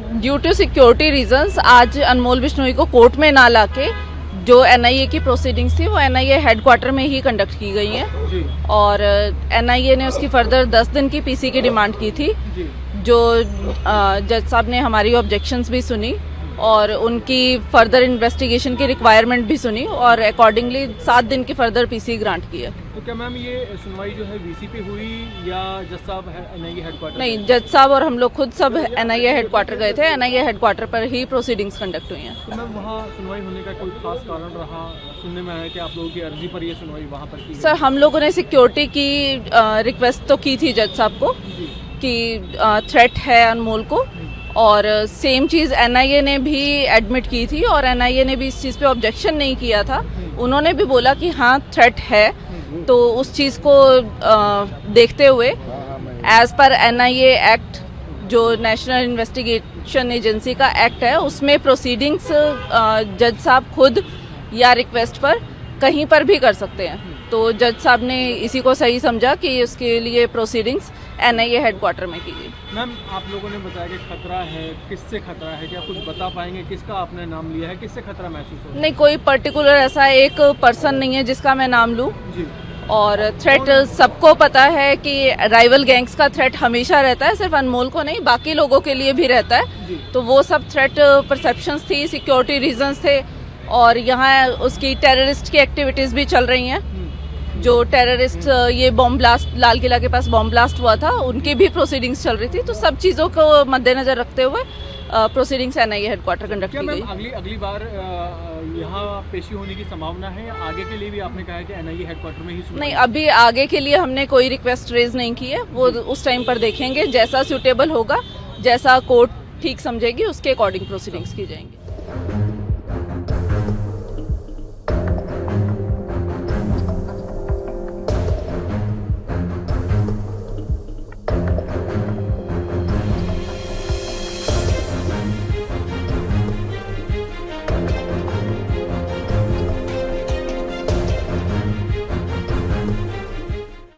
Due to security reasons आज अनमोल बिश्नोई को court में ना लाके जो एनआईए की प्रोसीडिंग्स थी वो एनआईए हेडक्वार्टर में ही कंडक्ट की गई हैं और एनआईए ने उसकी फर्दर 10 दिन की पीसी की डिमांड की थी, जो जज साहब ने हमारी ऑब्जेक्शंस भी सुनी और उनकी फर्दर इन्वेस्टिगेशन की रिक्वायरमेंट भी सुनी और अकॉर्डिंगली 7 दिन की फर्दर पीसी ग्रांट की है। तो क्या मैम ये सुनवाई जो है वीसी पे हुई या जज साहब एनआईए हेडक्वार्टर? नहीं, जज साहब और हम लोग खुद सब एनआईए हेडक्वार्टर गए थे। एनआईए हेडक्वार्टर पर ही प्रोसीडिंग्स कंडक्ट हुई हैं। तो मैम वहाँ सुनवाई होने का कोई खास कारण रहा? सुनने में आया कि आप लोगों की अर्जी पर ये सुनवाई वहाँ पर की? सर, हम लोगों ने सिक्योरिटी की रिक्वेस्ट तो की थी जज साहब को कि थ्रेट है अनमोल को, और सेम चीज़ एनआईए ने भी एडमिट की थी और एनआईए ने भी इस चीज़ पे ऑब्जेक्शन नहीं किया था। उन्होंने भी बोला कि हाँ थ्रेट है, तो उस चीज़ को देखते हुए एज पर एनआईए एक्ट जो नेशनल इन्वेस्टिगेशन एजेंसी का एक्ट है उसमें प्रोसीडिंग्स जज साहब खुद या रिक्वेस्ट पर कहीं पर भी कर सकते हैं। तो जज साहब ने इसी को सही समझा कि उसके लिए प्रोसीडिंग्स एनआईए हेडक्वार्टर में की गई। मैम आप लोगों ने बताया कि खतरा है, किससे खतरा है, क्या कुछ बता पाएंगे? किसका आपने नाम लिया है, किससे खतरा महसूस हो? नहीं, कोई पर्टिकुलर ऐसा एक पर्सन नहीं है जिसका मैं नाम लूँ। और थ्रेट सबको पता है कि राइवल गैंग्स का थ्रेट हमेशा रहता है, सिर्फ अनमोल को नहीं बाकी लोगों के लिए भी रहता है। तो वो सब थ्रेट परसेप्शंस थी, सिक्योरिटी रीजंस थे और यहाँ उसकी टेररिस्ट की एक्टिविटीज भी चल रही हैं। जो टेररिस्ट ये बॉम्ब ब्लास्ट, लाल किला के पास बॉम्ब ब्लास्ट हुआ था, उनकी भी प्रोसीडिंग्स चल रही थी। तो सब चीज़ों को मद्देनजर रखते हुए प्रोसीडिंग्स एनआईए हेडक्वार्टर कंडक्ट की गई। अगली बार यहाँ पेशी होने की संभावना है? आगे के लिए भी आपने कहा है कि एनआईए हेडक्वार्टर में ही? नहीं, अभी आगे के लिए हमने कोई रिक्वेस्ट रेज नहीं की है, वो उस टाइम पर देखेंगे। जैसा सूटेबल होगा, जैसा कोर्ट ठीक समझेगी उसके अकॉर्डिंग प्रोसीडिंग्स की जाएंगी।